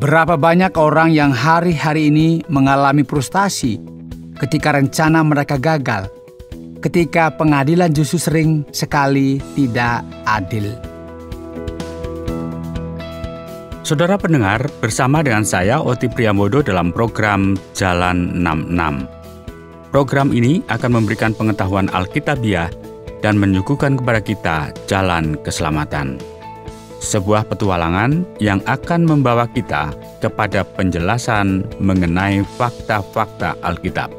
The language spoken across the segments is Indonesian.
Berapa banyak orang yang hari-hari ini mengalami frustasi ketika rencana mereka gagal, ketika pengadilan justru sering sekali tidak adil. Saudara pendengar, bersama dengan saya Oti Priambodo dalam program Jalan 66. Program ini akan memberikan pengetahuan Alkitabiah dan menyuguhkan kepada kita jalan keselamatan. Sebuah petualangan yang akan membawa kita kepada penjelasan mengenai fakta-fakta Alkitab.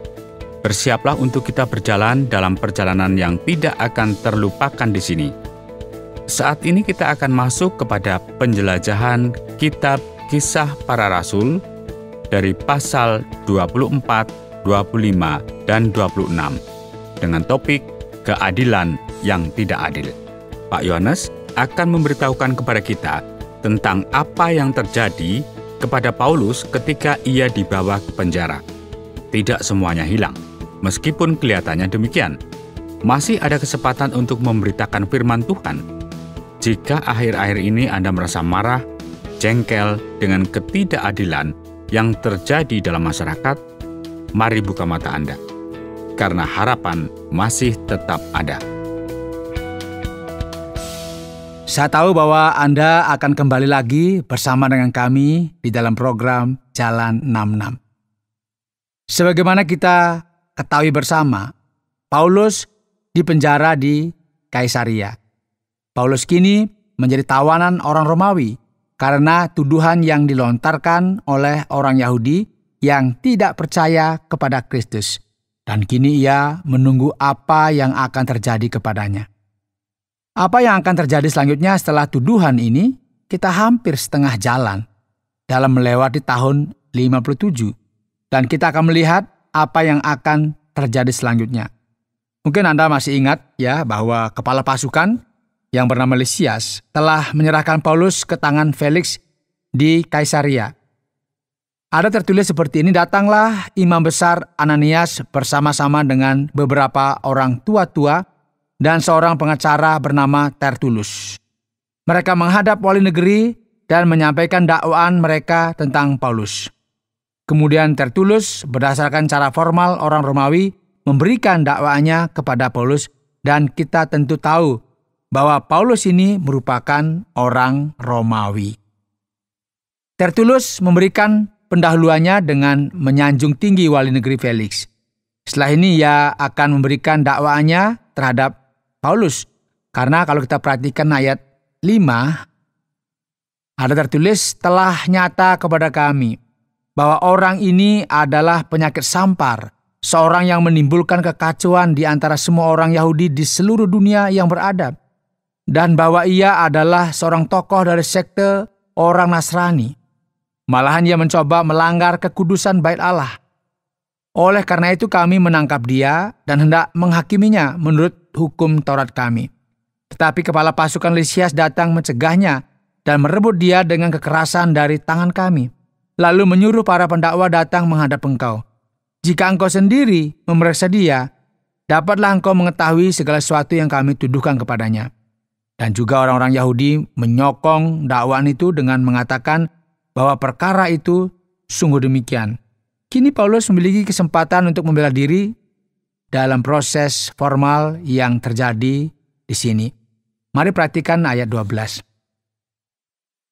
Bersiaplah untuk kita berjalan dalam perjalanan yang tidak akan terlupakan di sini. Saat ini kita akan masuk kepada penjelajahan kitab Kisah Para Rasul dari pasal 24, 25, dan 26 dengan topik keadilan yang tidak adil. Pak Yohanes akan memberitahukan kepada kita tentang apa yang terjadi kepada Paulus ketika ia dibawa ke penjara. Tidak semuanya hilang, meskipun kelihatannya demikian. Masih ada kesempatan untuk memberitakan firman Tuhan. Jika akhir-akhir ini Anda merasa marah, jengkel dengan ketidakadilan yang terjadi dalam masyarakat, mari buka mata Anda, karena harapan masih tetap ada. Saya tahu bahwa Anda akan kembali lagi bersama dengan kami di dalam program Jalan 66. Sebagaimana kita ketahui bersama, Paulus dipenjara di Kaisaria. Paulus kini menjadi tawanan orang Romawi karena tuduhan yang dilontarkan oleh orang Yahudi yang tidak percaya kepada Kristus. Dan kini ia menunggu apa yang akan terjadi kepadanya. Apa yang akan terjadi selanjutnya setelah tuduhan ini, kita hampir setengah jalan dalam melewati tahun 57. Dan kita akan melihat apa yang akan terjadi selanjutnya. Mungkin Anda masih ingat ya bahwa kepala pasukan yang bernama Lisias telah menyerahkan Paulus ke tangan Felix di Kaisaria. Ada tertulis seperti ini, datanglah imam besar Ananias bersama-sama dengan beberapa orang tua-tua dan seorang pengacara bernama Tertulus. Mereka menghadap wali negeri dan menyampaikan dakwaan mereka tentang Paulus. Kemudian Tertulus berdasarkan cara formal orang Romawi memberikan dakwaannya kepada Paulus, dan kita tentu tahu bahwa Paulus ini merupakan orang Romawi. Tertulus memberikan pendahuluannya dengan menyanjung tinggi wali negeri Felix. Setelah ini ia akan memberikan dakwaannya terhadap Paulus. Karena kalau kita perhatikan ayat 5, ada tertulis, telah nyata kepada kami bahwa orang ini adalah penyakit sampar, seorang yang menimbulkan kekacauan di antara semua orang Yahudi di seluruh dunia yang beradab, dan bahwa ia adalah seorang tokoh dari sekte orang Nasrani. Malahan ia mencoba melanggar kekudusan bait Allah. Oleh karena itu kami menangkap dia dan hendak menghakiminya menurut hukum Taurat kami. Tetapi kepala pasukan Lisias datang mencegahnya dan merebut dia dengan kekerasan dari tangan kami. Lalu menyuruh para pendakwa datang menghadap engkau. Jika engkau sendiri memeriksa dia, dapatlah engkau mengetahui segala sesuatu yang kami tuduhkan kepadanya. Dan juga orang-orang Yahudi menyokong dakwaan itu dengan mengatakan bahwa perkara itu sungguh demikian. Kini Paulus memiliki kesempatan untuk membela diri dalam proses formal yang terjadi di sini. Mari perhatikan ayat 12.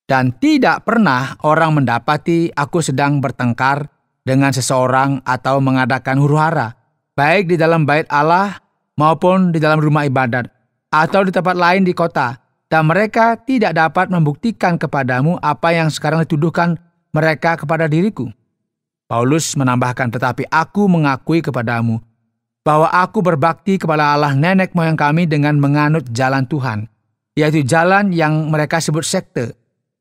Dan tidak pernah orang mendapati aku sedang bertengkar dengan seseorang atau mengadakan huru-hara, baik di dalam bait Allah maupun di dalam rumah ibadat, atau di tempat lain di kota, dan mereka tidak dapat membuktikan kepadamu apa yang sekarang dituduhkan mereka kepada diriku. Paulus menambahkan, tetapi aku mengakui kepadamu bahwa aku berbakti kepada Allah nenek moyang kami dengan menganut jalan Tuhan, yaitu jalan yang mereka sebut sekte.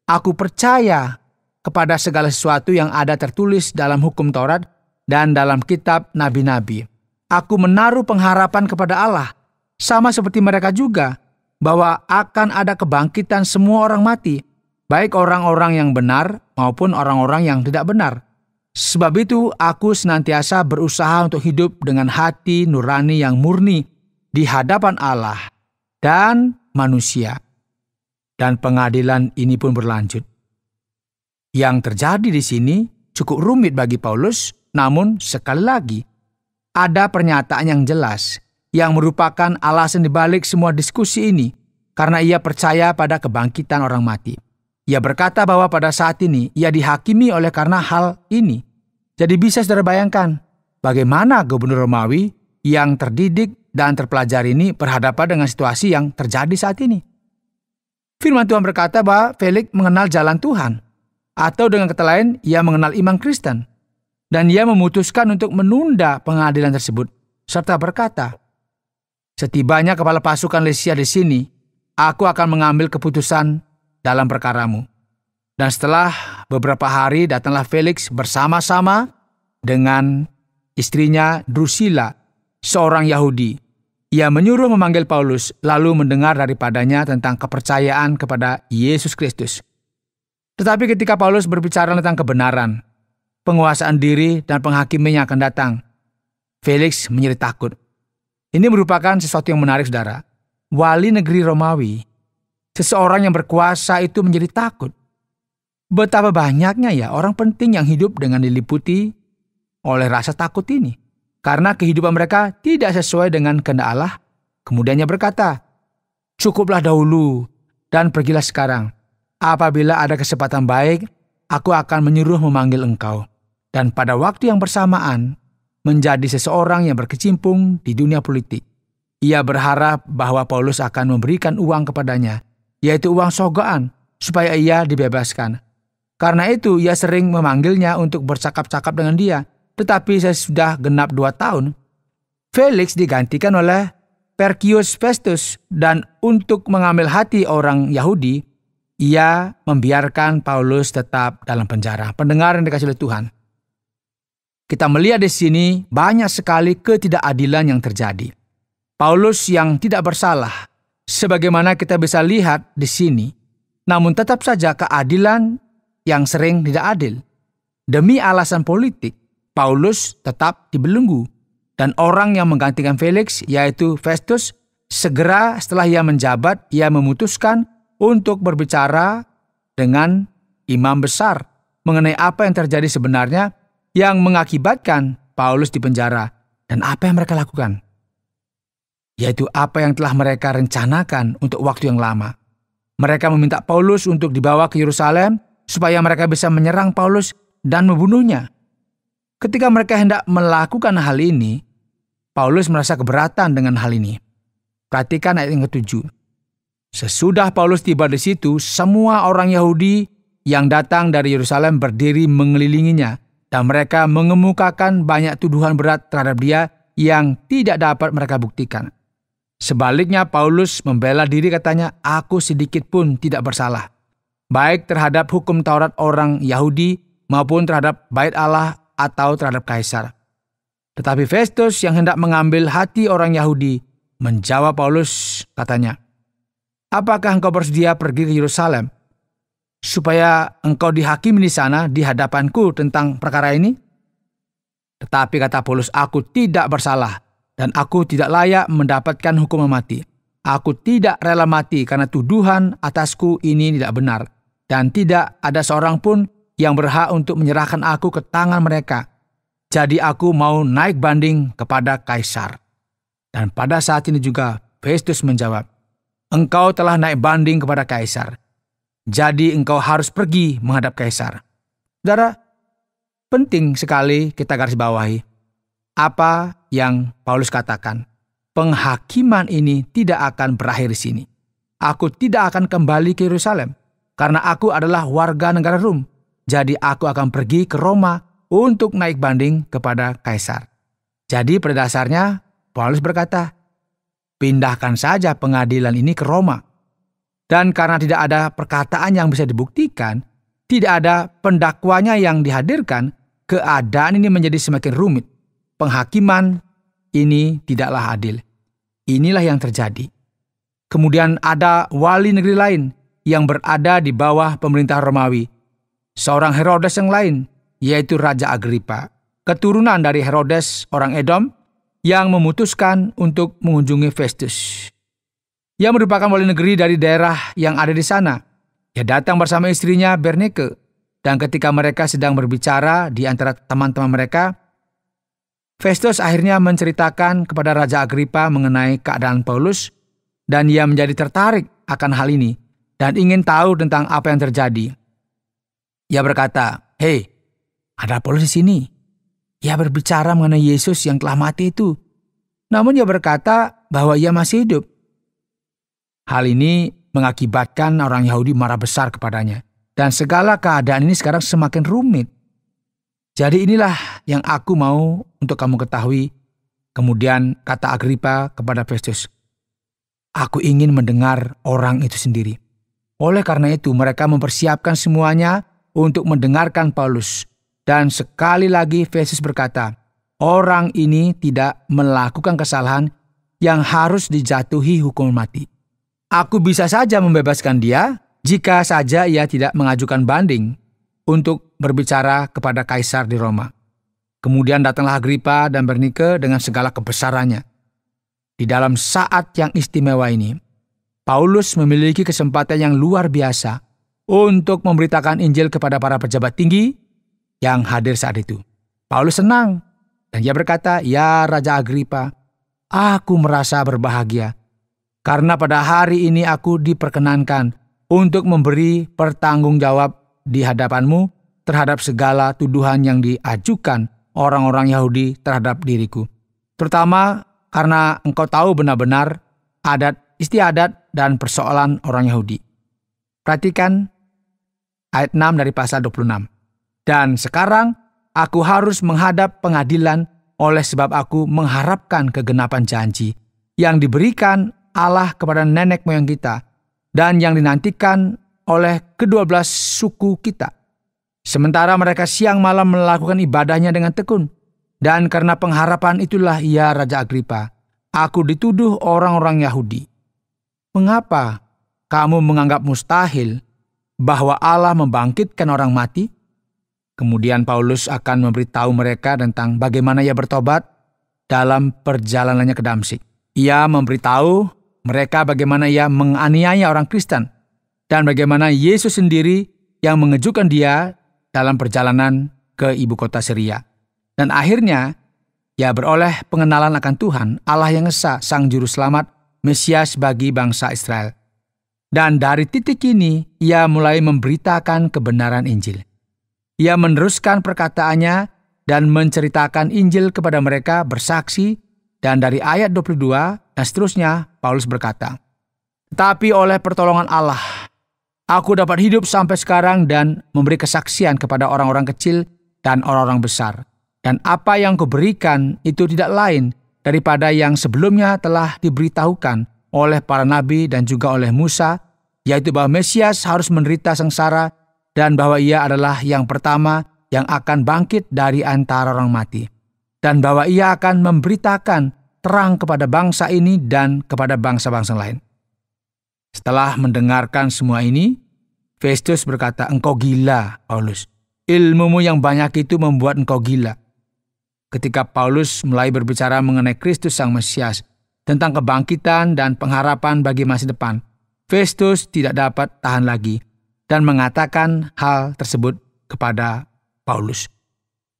Aku percaya kepada segala sesuatu yang ada tertulis dalam hukum Taurat dan dalam kitab nabi-nabi. Aku menaruh pengharapan kepada Allah, sama seperti mereka juga, bahwa akan ada kebangkitan semua orang mati, baik orang-orang yang benar maupun orang-orang yang tidak benar. Sebab itu aku senantiasa berusaha untuk hidup dengan hati nurani yang murni di hadapan Allah dan manusia. Dan pengadilan ini pun berlanjut. Yang terjadi di sini cukup rumit bagi Paulus, namun sekali lagi, ada pernyataan yang jelas yang merupakan alasan dibalik semua diskusi ini, karena ia percaya pada kebangkitan orang mati. Ia berkata bahwa pada saat ini ia dihakimi oleh karena hal ini. Jadi bisa saudara bayangkan bagaimana gubernur Romawi yang terdidik dan terpelajar ini berhadapan dengan situasi yang terjadi saat ini. Firman Tuhan berkata bahwa Felix mengenal jalan Tuhan, atau dengan kata lain, ia mengenal iman Kristen. Dan ia memutuskan untuk menunda pengadilan tersebut, serta berkata, "Setibanya kepala pasukan Lysia di sini, aku akan mengambil keputusan dalam perkaramu." Dan setelah beberapa hari datanglah Felix bersama-sama dengan istrinya Drusilla, seorang Yahudi. Ia menyuruh memanggil Paulus, lalu mendengar daripadanya tentang kepercayaan kepada Yesus Kristus. Tetapi ketika Paulus berbicara tentang kebenaran, penguasaan diri dan penghakimian yang akan datang, Felix menjadi takut. Ini merupakan sesuatu yang menarik, saudara. Wali negeri Romawi, seseorang yang berkuasa itu menjadi takut. Betapa banyaknya ya orang penting yang hidup dengan diliputi oleh rasa takut ini. Karena kehidupan mereka tidak sesuai dengan kehendak Allah. Kemudiannya berkata, "Cukuplah dahulu dan pergilah sekarang. Apabila ada kesempatan baik, aku akan menyuruh memanggil engkau." Dan pada waktu yang bersamaan, menjadi seseorang yang berkecimpung di dunia politik. Ia berharap bahwa Paulus akan memberikan uang kepadanya, yaitu uang sogokan, supaya ia dibebaskan. Karena itu ia sering memanggilnya untuk bercakap-cakap dengan dia. Tetapi sesudah genap 2 tahun, Felix digantikan oleh Porcius Festus, dan untuk mengambil hati orang Yahudi, ia membiarkan Paulus tetap dalam penjara. Pendengar yang dikasihi oleh Tuhan, kita melihat di sini banyak sekali ketidakadilan yang terjadi. Paulus yang tidak bersalah, sebagaimana kita bisa lihat di sini, namun tetap saja keadilan yang sering tidak adil. Demi alasan politik, Paulus tetap dibelenggu, dan orang yang menggantikan Felix, yaitu Festus, segera setelah ia menjabat, ia memutuskan untuk berbicara dengan imam besar mengenai apa yang terjadi sebenarnya yang mengakibatkan Paulus dipenjara, dan apa yang mereka lakukan, yaitu apa yang telah mereka rencanakan untuk waktu yang lama. Mereka meminta Paulus untuk dibawa ke Yerusalem supaya mereka bisa menyerang Paulus dan membunuhnya. Ketika mereka hendak melakukan hal ini, Paulus merasa keberatan dengan hal ini. Perhatikan ayat yang ke-7. Sesudah Paulus tiba di situ, semua orang Yahudi yang datang dari Yerusalem berdiri mengelilinginya, dan mereka mengemukakan banyak tuduhan berat terhadap dia yang tidak dapat mereka buktikan. Sebaliknya Paulus membela diri, katanya, "Aku sedikit pun tidak bersalah, baik terhadap hukum Taurat orang Yahudi maupun terhadap bait Allah atau terhadap Kaisar." Tetapi Festus yang hendak mengambil hati orang Yahudi menjawab Paulus, katanya, "Apakah engkau bersedia pergi ke Yerusalem supaya engkau dihakimi di sana di hadapanku tentang perkara ini?" Tetapi kata Paulus, "Aku tidak bersalah dan aku tidak layak mendapatkan hukuman mati. Aku tidak rela mati karena tuduhan atasku ini tidak benar, dan tidak ada seorang pun yang berhak untuk menyerahkan aku ke tangan mereka. Jadi aku mau naik banding kepada Kaisar." Dan pada saat ini juga Festus menjawab, "Engkau telah naik banding kepada Kaisar. Jadi engkau harus pergi menghadap Kaisar." Saudara, penting sekali kita garis bawahi apa yang Paulus katakan. Penghakiman ini tidak akan berakhir di sini. Aku tidak akan kembali ke Yerusalem karena aku adalah warga negara Rom. Jadi aku akan pergi ke Roma untuk naik banding kepada Kaisar. Jadi pada dasarnya Paulus berkata, pindahkan saja pengadilan ini ke Roma. Dan karena tidak ada perkataan yang bisa dibuktikan, tidak ada pendakwanya yang dihadirkan, keadaan ini menjadi semakin rumit. Penghakiman ini tidaklah adil. Inilah yang terjadi. Kemudian ada wali negeri lain yang berada di bawah pemerintah Romawi. Seorang Herodes yang lain, yaitu Raja Agripa, keturunan dari Herodes orang Edom, yang memutuskan untuk mengunjungi Festus. Ia merupakan wali negeri dari daerah yang ada di sana. Ia datang bersama istrinya Bernike. Dan ketika mereka sedang berbicara di antara teman-teman mereka, Festus akhirnya menceritakan kepada Raja Agripa mengenai keadaan Paulus, dan ia menjadi tertarik akan hal ini dan ingin tahu tentang apa yang terjadi. Ia berkata, "Hei, ada Paulus di sini. Ia berbicara mengenai Yesus yang telah mati itu. Namun ia berkata bahwa ia masih hidup." Hal ini mengakibatkan orang Yahudi marah besar kepadanya. Dan segala keadaan ini sekarang semakin rumit. Jadi inilah yang aku mau untuk kamu ketahui. Kemudian kata Agripa kepada Festus, "Aku ingin mendengar orang itu sendiri." Oleh karena itu mereka mempersiapkan semuanya untuk mendengarkan Paulus. Dan sekali lagi Festus berkata, orang ini tidak melakukan kesalahan yang harus dijatuhi hukuman mati. Aku bisa saja membebaskan dia jika saja ia tidak mengajukan banding untuk berbicara kepada Kaisar di Roma. Kemudian datanglah Agripa dan Bernike dengan segala kebesarannya. Di dalam saat yang istimewa ini, Paulus memiliki kesempatan yang luar biasa untuk memberitakan Injil kepada para pejabat tinggi yang hadir saat itu. Paulus senang dan ia berkata, "Ya Raja Agripa, aku merasa berbahagia karena pada hari ini aku diperkenankan untuk memberi pertanggungjawab di hadapanmu terhadap segala tuduhan yang diajukan orang-orang Yahudi terhadap diriku. Terutama karena engkau tahu benar-benar adat istiadat dan persoalan orang Yahudi." Perhatikan ayat 6 dari pasal 26. "Dan sekarang aku harus menghadap pengadilan oleh sebab aku mengharapkan kegenapan janji yang diberikan Allah kepada nenek moyang kita dan yang dinantikan oleh ke-12 suku kita. Sementara mereka siang malam melakukan ibadahnya dengan tekun. Dan karena pengharapan itulah, ya Raja Agripa, aku dituduh orang-orang Yahudi. Mengapa kamu menganggap mustahil bahwa Allah membangkitkan orang mati?" Kemudian Paulus akan memberitahu mereka tentang bagaimana ia bertobat dalam perjalanannya ke Damsyik. Ia memberitahu mereka bagaimana ia menganiaya orang Kristen dan bagaimana Yesus sendiri yang mengejutkan dia dalam perjalanan ke ibu kota Syria. Dan akhirnya ia beroleh pengenalan akan Tuhan, Allah yang esa, Sang Juru Selamat, Mesias bagi bangsa Israel. Dan dari titik ini ia mulai memberitakan kebenaran Injil. Ia meneruskan perkataannya dan menceritakan Injil kepada mereka, bersaksi, dan dari ayat 22 dan seterusnya Paulus berkata, "Tetapi oleh pertolongan Allah, aku dapat hidup sampai sekarang dan memberi kesaksian kepada orang-orang kecil dan orang-orang besar. Dan apa yang kuberikan itu tidak lain daripada yang sebelumnya telah diberitahukan oleh para nabi dan juga oleh Musa, yaitu bahwa Mesias harus menderita sengsara dan bahwa ia adalah yang pertama yang akan bangkit dari antara orang mati. Dan bahwa ia akan memberitakan terang kepada bangsa ini dan kepada bangsa-bangsa lain." Setelah mendengarkan semua ini, Festus berkata, "Engkau gila, Paulus. Ilmumu yang banyak itu membuat engkau gila." Ketika Paulus mulai berbicara mengenai Kristus Sang Mesias, tentang kebangkitan dan pengharapan bagi masa depan, Festus tidak dapat tahan lagi dan mengatakan hal tersebut kepada Paulus.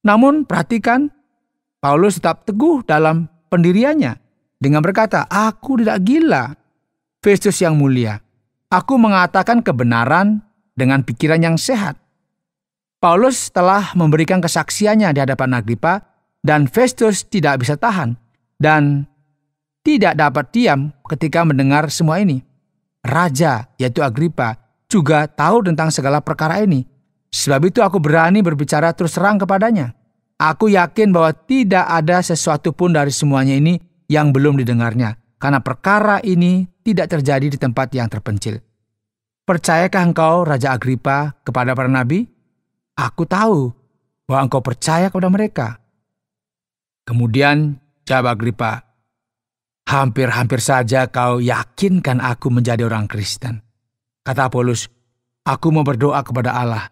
Namun perhatikan, Paulus tetap teguh dalam pendiriannya dengan berkata, "Aku tidak gila, Festus yang mulia. Aku mengatakan kebenaran dengan pikiran yang sehat." Paulus telah memberikan kesaksiannya di hadapan Agripa dan Festus tidak bisa tahan dan tidak dapat diam ketika mendengar semua ini. Raja, yaitu Agripa, juga tahu tentang segala perkara ini. Sebab itu aku berani berbicara terus terang kepadanya. Aku yakin bahwa tidak ada sesuatu pun dari semuanya ini yang belum didengarnya, karena perkara ini tidak terjadi di tempat yang terpencil. Percayakah engkau, Raja Agripa, kepada para nabi? Aku tahu bahwa engkau percaya kepada mereka." Kemudian jawab Agripa, "Hampir-hampir saja kau yakinkan aku menjadi orang Kristen." Kata Paulus, "Aku mau berdoa kepada Allah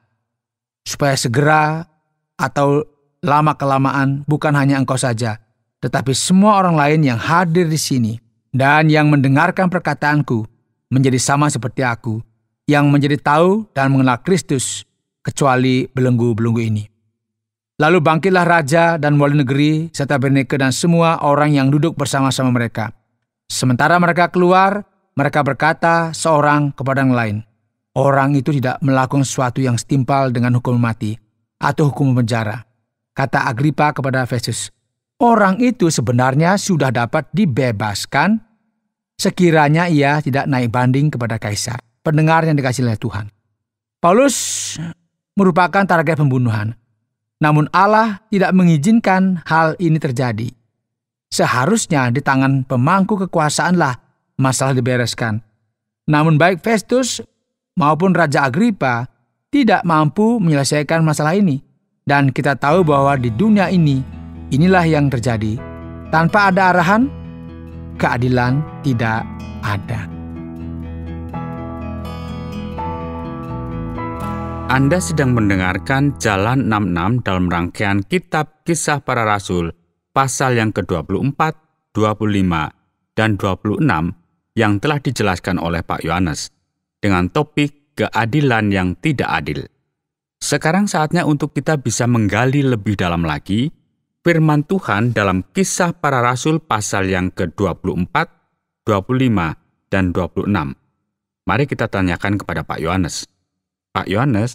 supaya segera atau lama-kelamaan bukan hanya engkau saja, tetapi semua orang lain yang hadir di sini dan yang mendengarkan perkataanku menjadi sama seperti aku, yang menjadi tahu dan mengenal Kristus, kecuali belenggu-belenggu ini. Lalu bangkitlah raja dan wali negeri serta Bernike dan semua orang yang duduk bersama-sama mereka. Sementara mereka keluar, mereka berkata seorang kepada yang lain, orang itu tidak melakukan sesuatu yang setimpal dengan hukum mati atau hukum penjara. Kata Agripa kepada Festus, orang itu sebenarnya sudah dapat dibebaskan sekiranya ia tidak naik banding kepada kaisar. Pendengar yang dikasihi oleh Tuhan. Paulus merupakan target pembunuhan. Namun Allah tidak mengizinkan hal ini terjadi. Seharusnya di tangan pemangku kekuasaanlah masalah dibereskan. Namun baik Festus maupun Raja Agripa tidak mampu menyelesaikan masalah ini. Dan kita tahu bahwa di dunia ini, inilah yang terjadi. Tanpa ada arahan, keadilan tidak ada. Anda sedang mendengarkan Jalan 66 dalam rangkaian Kitab Kisah Para Rasul, pasal yang ke-24, 25, dan 26 yang telah dijelaskan oleh Pak Yohanes, dengan topik keadilan yang tidak adil. Sekarang saatnya untuk kita bisa menggali lebih dalam lagi firman Tuhan dalam Kisah Para Rasul pasal yang ke-24, 25, dan 26. Mari kita tanyakan kepada Pak Yohanes. Pak Yohanes,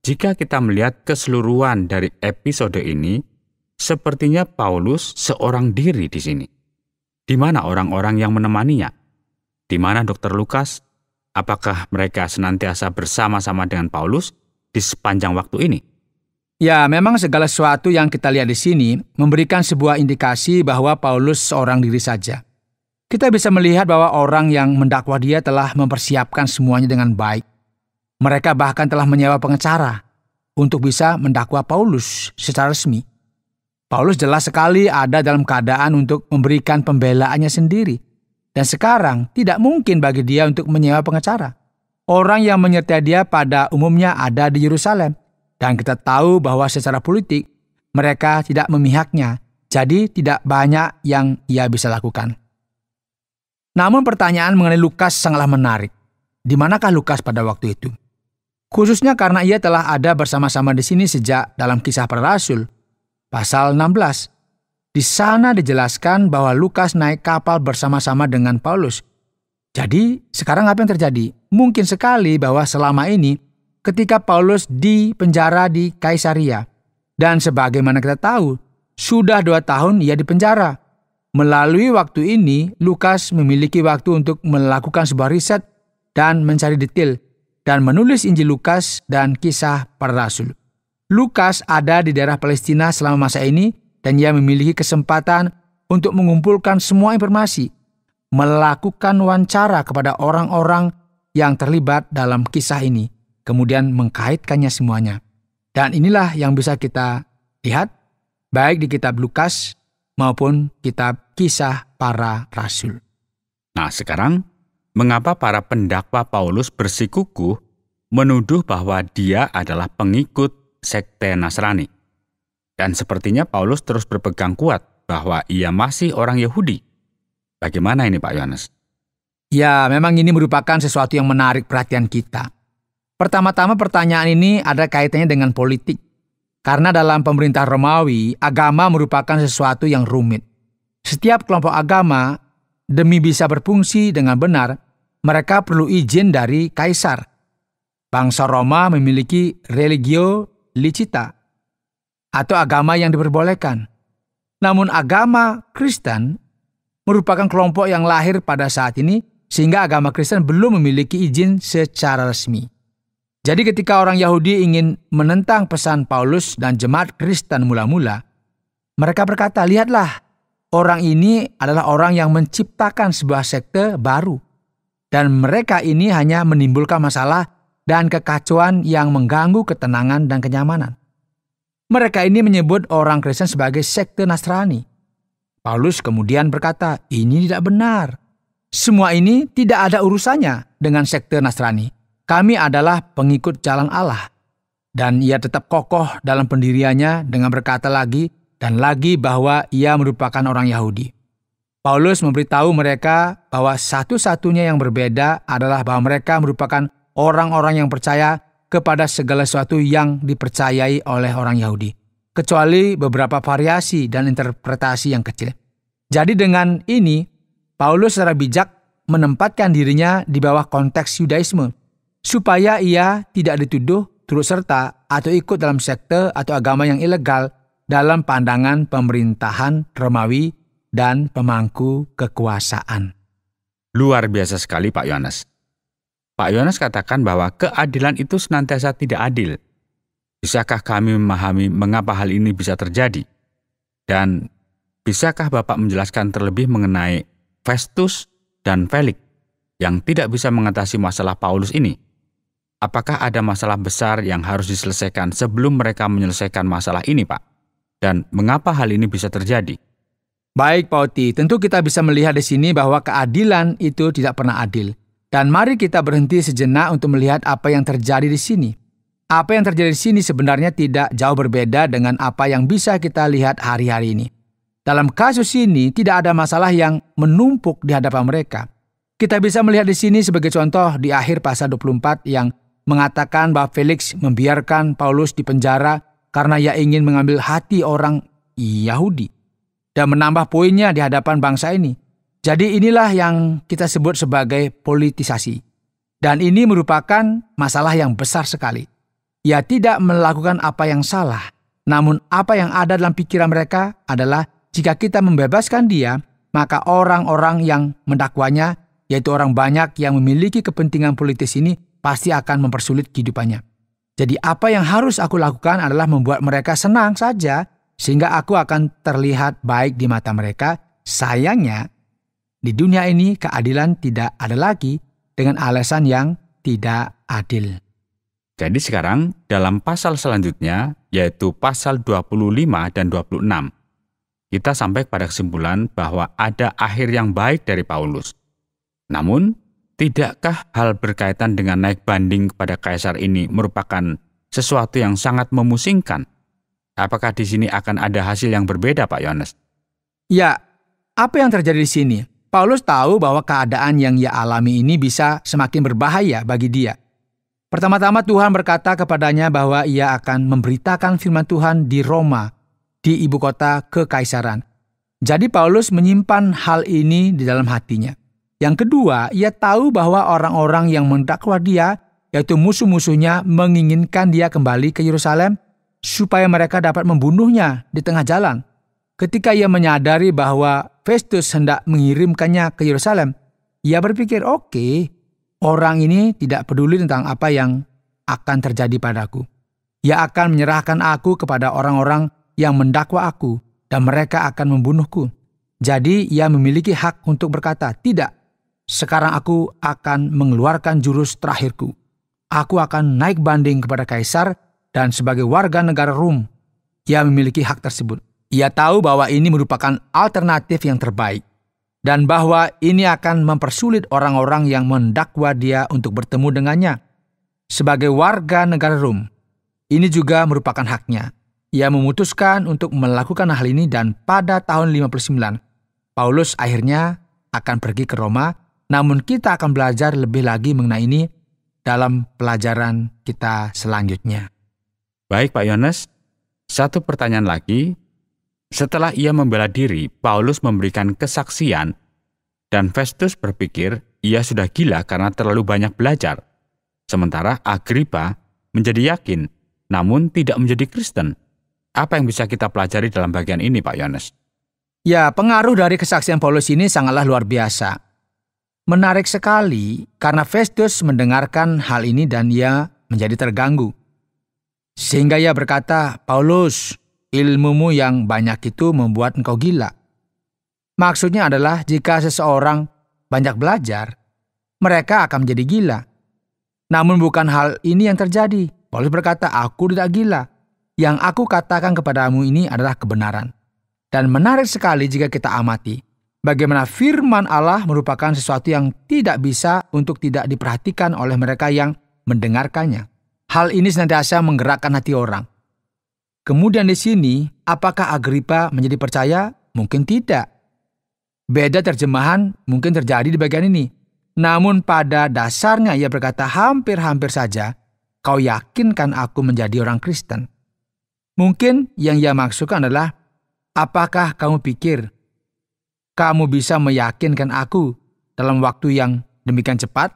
jika kita melihat keseluruhan dari episode ini, sepertinya Paulus seorang diri di sini. Di mana orang-orang yang menemaninya? Di mana Dr. Lukas? Apakah mereka senantiasa bersama-sama dengan Paulus di sepanjang waktu ini? Ya, memang segala sesuatu yang kita lihat di sini memberikan sebuah indikasi bahwa Paulus seorang diri saja. Kita bisa melihat bahwa orang yang mendakwa dia telah mempersiapkan semuanya dengan baik. Mereka bahkan telah menyewa pengacara untuk bisa mendakwa Paulus secara resmi. Paulus jelas sekali ada dalam keadaan untuk memberikan pembelaannya sendiri. Dan sekarang tidak mungkin bagi dia untuk menyewa pengacara. Orang yang menyertai dia pada umumnya ada di Yerusalem. Dan kita tahu bahwa secara politik mereka tidak memihaknya. Jadi tidak banyak yang ia bisa lakukan. Namun pertanyaan mengenai Lukas sangatlah menarik. Di manakah Lukas pada waktu itu? Khususnya karena ia telah ada bersama-sama di sini sejak dalam Kisah Para Rasul, pasal 16. Di sana dijelaskan bahwa Lukas naik kapal bersama-sama dengan Paulus. Jadi, sekarang apa yang terjadi? Mungkin sekali bahwa selama ini, ketika Paulus di penjara di Kaisaria, dan sebagaimana kita tahu, sudah 2 tahun ia di penjara. Melalui waktu ini, Lukas memiliki waktu untuk melakukan sebuah riset dan mencari detail, dan menulis Injil Lukas dan Kisah Para Rasul. Lukas ada di daerah Palestina selama masa ini, dan ia memiliki kesempatan untuk mengumpulkan semua informasi, melakukan wawancara kepada orang-orang yang terlibat dalam kisah ini, kemudian mengkaitkannya semuanya. Dan inilah yang bisa kita lihat, baik di kitab Lukas maupun kitab Kisah Para Rasul. Nah, sekarang, mengapa para pendakwa Paulus bersikukuh menuduh bahwa dia adalah pengikut sekte Nasrani? Dan sepertinya Paulus terus berpegang kuat bahwa ia masih orang Yahudi. Bagaimana ini Pak Yohanes? Ya, memang ini merupakan sesuatu yang menarik perhatian kita. Pertama-tama pertanyaan ini ada kaitannya dengan politik. Karena dalam pemerintah Romawi, agama merupakan sesuatu yang rumit. Setiap kelompok agama, demi bisa berfungsi dengan benar, mereka perlu izin dari kaisar. Bangsa Roma memiliki religio licita, atau agama yang diperbolehkan. Namun agama Kristen merupakan kelompok yang lahir pada saat ini, sehingga agama Kristen belum memiliki izin secara resmi. Jadi ketika orang Yahudi ingin menentang pesan Paulus dan jemaat Kristen mula-mula, mereka berkata, lihatlah, orang ini adalah orang yang menciptakan sebuah sekte baru. Dan mereka ini hanya menimbulkan masalah dan kekacauan yang mengganggu ketenangan dan kenyamanan. Mereka ini menyebut orang Kristen sebagai sekte Nasrani. Paulus kemudian berkata, ini tidak benar. Semua ini tidak ada urusannya dengan sekte Nasrani. Kami adalah pengikut jalan Allah. Dan ia tetap kokoh dalam pendiriannya dengan berkata lagi dan lagi bahwa ia merupakan orang Yahudi. Paulus memberitahu mereka bahwa satu-satunya yang berbeda adalah bahwa mereka merupakan orang-orang yang percaya kepada segala sesuatu yang dipercayai oleh orang Yahudi, kecuali beberapa variasi dan interpretasi yang kecil. Jadi dengan ini, Paulus secara bijak menempatkan dirinya di bawah konteks Yudaisme, supaya ia tidak dituduh turut serta atau ikut dalam sekte atau agama yang ilegal dalam pandangan pemerintahan Romawi dan pemangku kekuasaan. Luar biasa sekali Pak Yohanes. Pak Yohanes katakan bahwa keadilan itu senantiasa tidak adil. Bisakah kami memahami mengapa hal ini bisa terjadi? Dan bisakah Bapak menjelaskan terlebih mengenai Festus dan Felix yang tidak bisa mengatasi masalah Paulus ini? Apakah ada masalah besar yang harus diselesaikan sebelum mereka menyelesaikan masalah ini, Pak? Dan mengapa hal ini bisa terjadi? Baik, Pak Oti, tentu kita bisa melihat di sini bahwa keadilan itu tidak pernah adil. Dan mari kita berhenti sejenak untuk melihat apa yang terjadi di sini. Apa yang terjadi di sini sebenarnya tidak jauh berbeda dengan apa yang bisa kita lihat hari-hari ini. Dalam kasus ini tidak ada masalah yang menumpuk di hadapan mereka. Kita bisa melihat di sini sebagai contoh di akhir pasal 24 yang mengatakan bahwa Felix membiarkan Paulus di penjara karena ia ingin mengambil hati orang Yahudi dan menambah poinnya di hadapan bangsa ini. Jadi inilah yang kita sebut sebagai politisasi. Dan ini merupakan masalah yang besar sekali. Ia tidak melakukan apa yang salah. Namun apa yang ada dalam pikiran mereka adalah jika kita membebaskan dia, maka orang-orang yang mendakwanya, yaitu orang banyak yang memiliki kepentingan politis ini, pasti akan mempersulit kehidupannya. Jadi apa yang harus aku lakukan adalah membuat mereka senang saja, sehingga aku akan terlihat baik di mata mereka. Sayangnya, di dunia ini keadilan tidak ada lagi dengan alasan yang tidak adil. Jadi sekarang dalam pasal selanjutnya, yaitu pasal 25 dan 26, kita sampai pada kesimpulan bahwa ada akhir yang baik dari Paulus. Namun, tidakkah hal berkaitan dengan naik banding kepada kaisar ini merupakan sesuatu yang sangat memusingkan? Apakah di sini akan ada hasil yang berbeda, Pak Yohanes? Ya, apa yang terjadi di sini? Paulus tahu bahwa keadaan yang ia alami ini bisa semakin berbahaya bagi dia. Pertama-tama Tuhan berkata kepadanya bahwa ia akan memberitakan firman Tuhan di Roma, di ibu kota kekaisaran. Jadi Paulus menyimpan hal ini di dalam hatinya. Yang kedua, ia tahu bahwa orang-orang yang mendakwa dia, yaitu musuh-musuhnya, menginginkan dia kembali ke Yerusalem supaya mereka dapat membunuhnya di tengah jalan. Ketika ia menyadari bahwa Festus hendak mengirimkannya ke Yerusalem, ia berpikir, oke, orang ini tidak peduli tentang apa yang akan terjadi padaku. Ia akan menyerahkan aku kepada orang-orang yang mendakwa aku dan mereka akan membunuhku. Jadi ia memiliki hak untuk berkata, tidak, sekarang aku akan mengeluarkan jurus terakhirku. Aku akan naik banding kepada kaisar dan sebagai warga negara Rom, ia memiliki hak tersebut. Ia tahu bahwa ini merupakan alternatif yang terbaik dan bahwa ini akan mempersulit orang-orang yang mendakwa dia untuk bertemu dengannya. Sebagai warga negara Rom, ini juga merupakan haknya. Ia memutuskan untuk melakukan hal ini dan pada tahun 59, Paulus akhirnya akan pergi ke Roma, namun kita akan belajar lebih lagi mengenai ini dalam pelajaran kita selanjutnya. Baik Pak Yohanes, satu pertanyaan lagi. Setelah ia membela diri, Paulus memberikan kesaksian dan Festus berpikir ia sudah gila karena terlalu banyak belajar. Sementara Agripa menjadi yakin, namun tidak menjadi Kristen. Apa yang bisa kita pelajari dalam bagian ini, Pak Yohanes? Ya, pengaruh dari kesaksian Paulus ini sangatlah luar biasa. Menarik sekali karena Festus mendengarkan hal ini dan ia menjadi terganggu. Sehingga ia berkata, Paulus, ilmumu yang banyak itu membuat engkau gila. Maksudnya adalah jika seseorang banyak belajar, mereka akan menjadi gila. Namun bukan hal ini yang terjadi. Paulus berkata, aku tidak gila. Yang aku katakan kepadamu ini adalah kebenaran. Dan menarik sekali jika kita amati, bagaimana firman Allah merupakan sesuatu yang tidak bisa untuk tidak diperhatikan oleh mereka yang mendengarkannya. Hal ini senantiasa menggerakkan hati orang. Kemudian di sini, apakah Agripa menjadi percaya? Mungkin tidak. Beda terjemahan mungkin terjadi di bagian ini. Namun pada dasarnya ia berkata hampir-hampir saja kau yakinkan aku menjadi orang Kristen. Mungkin yang ia maksudkan adalah, apakah kamu pikir kamu bisa meyakinkan aku dalam waktu yang demikian cepat?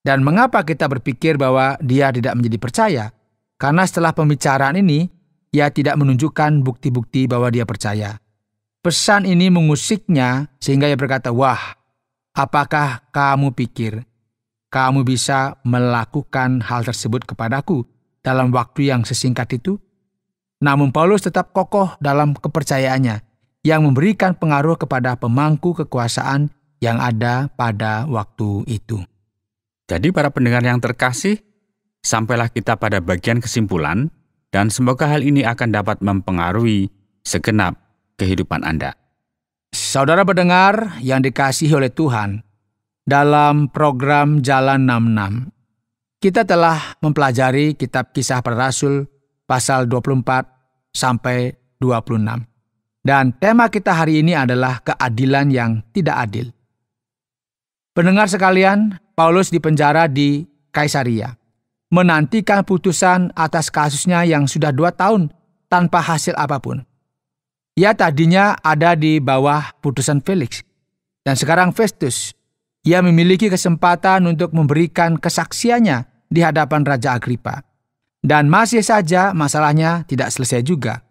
Dan mengapa kita berpikir bahwa dia tidak menjadi percaya? Karena setelah pembicaraan ini, ia tidak menunjukkan bukti-bukti bahwa dia percaya. Pesan ini mengusiknya sehingga ia berkata, wah, apakah kamu pikir kamu bisa melakukan hal tersebut kepadaku dalam waktu yang sesingkat itu? Namun Paulus tetap kokoh dalam kepercayaannya yang memberikan pengaruh kepada pemangku kekuasaan yang ada pada waktu itu. Jadi para pendengar yang terkasih, sampailah kita pada bagian kesimpulan dan semoga hal ini akan dapat mempengaruhi segenap kehidupan Anda. Saudara pendengar yang dikasihi oleh Tuhan, dalam program Jalan 66, kita telah mempelajari kitab Kisah Para Rasul pasal 24 sampai 26. Dan tema kita hari ini adalah keadilan yang tidak adil. Pendengar sekalian, Paulus dipenjara di Kaisaria, menantikan putusan atas kasusnya yang sudah 2 tahun tanpa hasil apapun. Ia tadinya ada di bawah putusan Felix, dan sekarang Festus. Ia memiliki kesempatan untuk memberikan kesaksiannya di hadapan Raja Agripa. Dan masih saja masalahnya tidak selesai juga.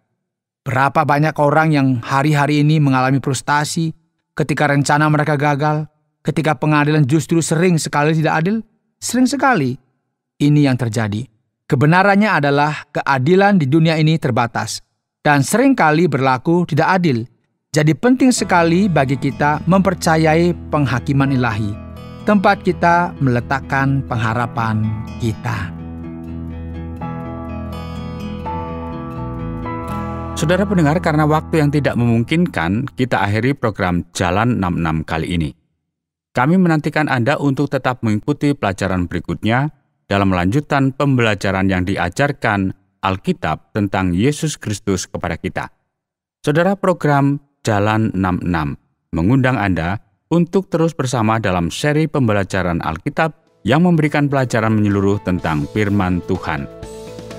Berapa banyak orang yang hari-hari ini mengalami frustasi ketika rencana mereka gagal, ketika pengadilan justru sering sekali tidak adil? Sering sekali. Ini yang terjadi. Kebenarannya adalah keadilan di dunia ini terbatas dan seringkali berlaku tidak adil. Jadi penting sekali bagi kita mempercayai penghakiman ilahi, tempat kita meletakkan pengharapan kita. Saudara pendengar, karena waktu yang tidak memungkinkan, kita akhiri program Jalan 66 kali ini. Kami menantikan Anda untuk tetap mengikuti pelajaran berikutnya dalam melanjutkan pembelajaran yang diajarkan Alkitab tentang Yesus Kristus kepada kita. Saudara, program Jalan 66 mengundang Anda untuk terus bersama dalam seri pembelajaran Alkitab yang memberikan pelajaran menyeluruh tentang firman Tuhan.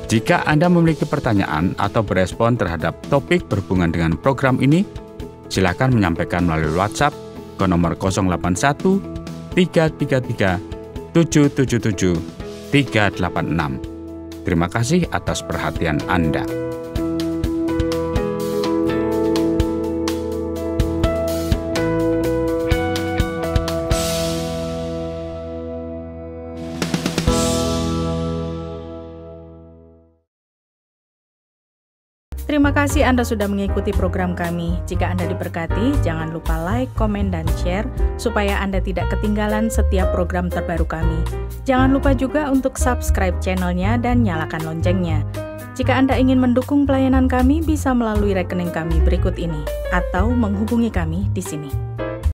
Jika Anda memiliki pertanyaan atau berespon terhadap topik berhubungan dengan program ini, silakan menyampaikan melalui WhatsApp ke nomor 081 333 777 386. Terima kasih atas perhatian Anda. Terima kasih Anda sudah mengikuti program kami. Jika Anda diberkati, jangan lupa like, komen, dan share supaya Anda tidak ketinggalan setiap program terbaru kami. Jangan lupa juga untuk subscribe channelnya dan nyalakan loncengnya. Jika Anda ingin mendukung pelayanan kami, bisa melalui rekening kami berikut ini atau menghubungi kami di sini.